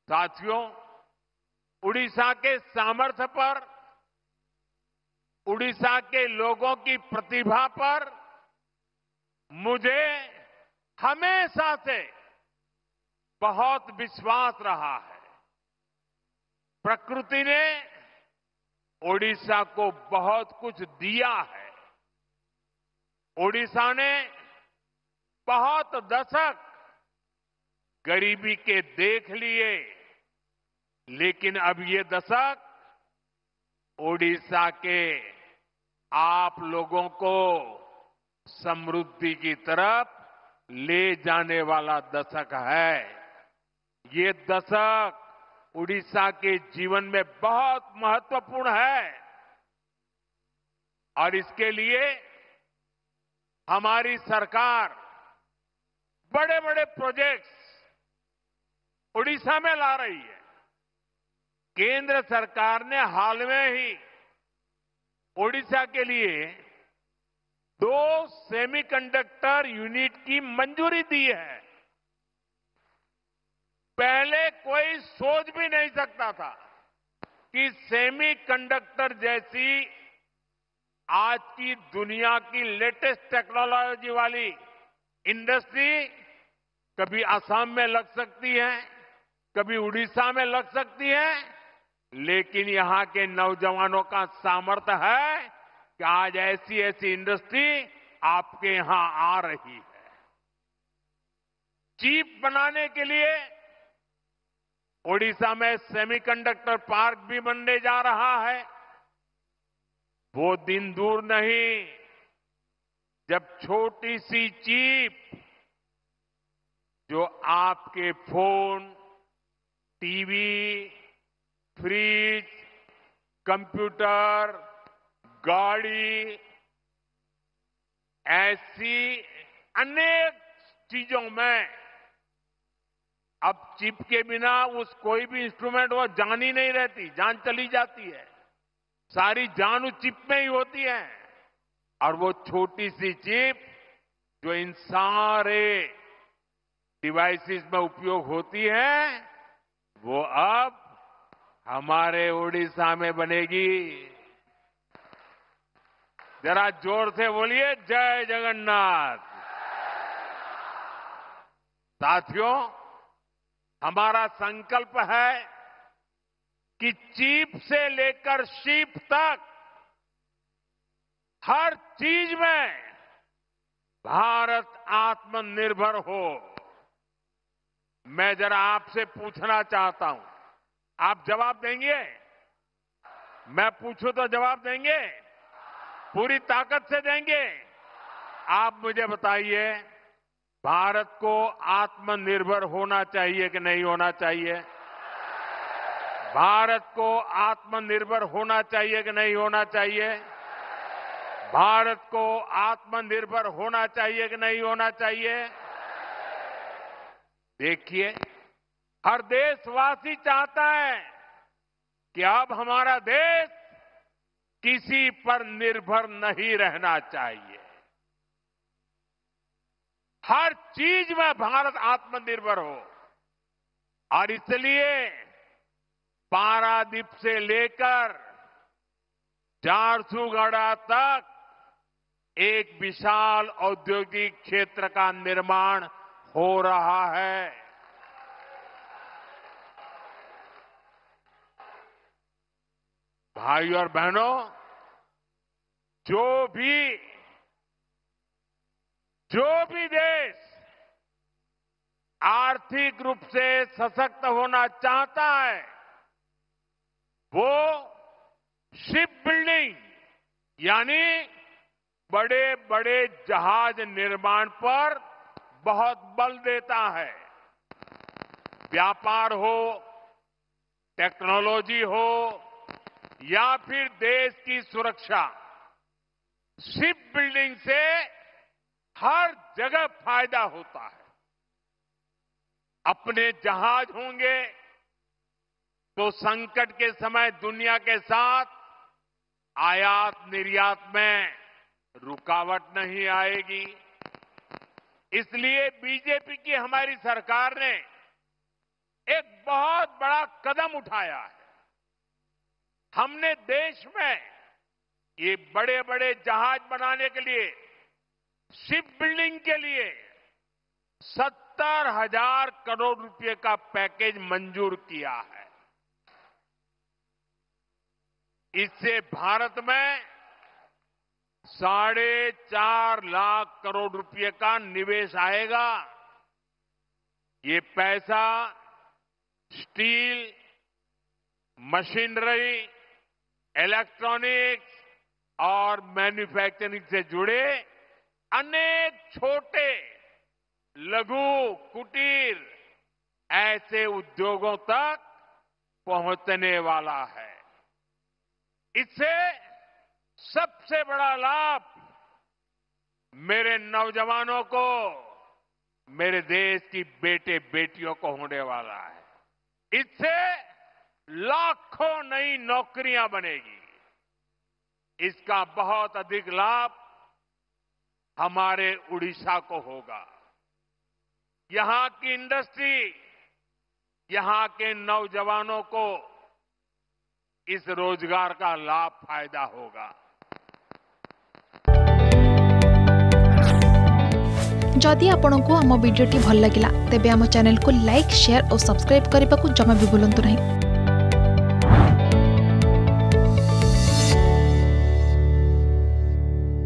साथियों, उड़ीसा के सामर्थ्य पर, उड़ीसा के लोगों की प्रतिभा पर मुझे हमेशा से बहुत विश्वास रहा है। प्रकृति ने ओडिशा को बहुत कुछ दिया है। ओडिशा ने बहुत दशक गरीबी के देख लिए, लेकिन अब ये दशक ओडिशा के आप लोगों को समृद्धि की तरफ ले जाने वाला दशक है। ये दशक उड़ीसा के जीवन में बहुत महत्वपूर्ण है और इसके लिए हमारी सरकार बड़े बड़े प्रोजेक्ट्स उड़ीसा में ला रही है। केंद्र सरकार ने हाल में ही ओडिशा के लिए 2 सेमीकंडक्टर यूनिट की मंजूरी दी है। पहले कोई सोच भी नहीं सकता था कि सेमीकंडक्टर जैसी आज की दुनिया की लेटेस्ट टेक्नोलॉजी वाली इंडस्ट्री कभी असम में लग सकती है, कभी उड़ीसा में लग सकती है, लेकिन यहां के नौजवानों का सामर्थ्य है कि आज ऐसी ऐसी इंडस्ट्री आपके यहां आ रही है। चिप बनाने के लिए ओडिशा में सेमीकंडक्टर पार्क भी बनने जा रहा है। वो दिन दूर नहीं जब छोटी सी चिप जो आपके फोन, टीवी, फ्रिज, कंप्यूटर, गाड़ी, ऐसी अनेक चीजों में अब चिप के बिना उस कोई भी इंस्ट्रूमेंट वो जान ही नहीं रहती, जान चली जाती है। सारी जान उस चिप में ही होती है और वो छोटी सी चिप जो इन सारे डिवाइसेस में उपयोग होती है, वो अब हमारे ओडिशा में बनेगी। जरा जोर से बोलिए, जय जगन्नाथ। साथियों, हमारा संकल्प है कि चिप से लेकर शिप तक हर चीज में भारत आत्मनिर्भर हो। मैं जरा आपसे पूछना चाहता हूं, आप जवाब देंगे? मैं पूछूं तो जवाब देंगे? पूरी ताकत से देंगे? आप मुझे बताइए, भारत को आत्मनिर्भर होना चाहिए कि नहीं होना चाहिए? भारत को आत्मनिर्भर होना चाहिए कि नहीं होना चाहिए? भारत को आत्मनिर्भर होना चाहिए कि नहीं होना चाहिए? देखिए, हर देशवासी चाहता है कि अब हमारा देश किसी पर निर्भर नहीं रहना चाहिए। हर चीज में भारत आत्मनिर्भर हो और इसलिए पारादीप से लेकर झारसुगुड़ा तक एक विशाल औद्योगिक क्षेत्र का निर्माण हो रहा है। भाइयों और बहनों, जो भी देश आर्थिक रूप से सशक्त होना चाहता है, वो शिप बिल्डिंग यानी बड़े बड़े जहाज निर्माण पर बहुत बल देता है। व्यापार हो, टेक्नोलॉजी हो या फिर देश की सुरक्षा, शिप बिल्डिंग से हर जगह फायदा होता है। अपने जहाज होंगे तो संकट के समय दुनिया के साथ आयात निर्यात में रुकावट नहीं आएगी। इसलिए बीजेपी की हमारी सरकार ने एक बहुत बड़ा कदम उठाया है। हमने देश में ये बड़े बड़े जहाज बनाने के लिए, शिप बिल्डिंग के लिए 70,000 करोड़ रुपए का पैकेज मंजूर किया है। इससे भारत में 4.5 लाख करोड़ रुपए का निवेश आएगा। ये पैसा स्टील, मशीनरी, इलेक्ट्रॉनिक्स और मैन्युफैक्चरिंग से जुड़े अनेक छोटे, लघु, कुटीर ऐसे उद्योगों तक पहुंचने वाला है। इससे सबसे बड़ा लाभ मेरे नौजवानों को, मेरे देश की बेटे बेटियों को होने वाला है। इससे लाखों नई नौकरियां बनेगी। इसका बहुत अधिक लाभ हमारे उड़ीसा को होगा। यहां की इंडस्ट्री, यहां के नौजवानों को इस रोजगार का लाभ फायदा होगा। जदि आपंक आम भिडी भल लगा तेब आम चैनल को लाइक, शेयर और सब्सक्राइब करने को जमा भी भूलु नहीं।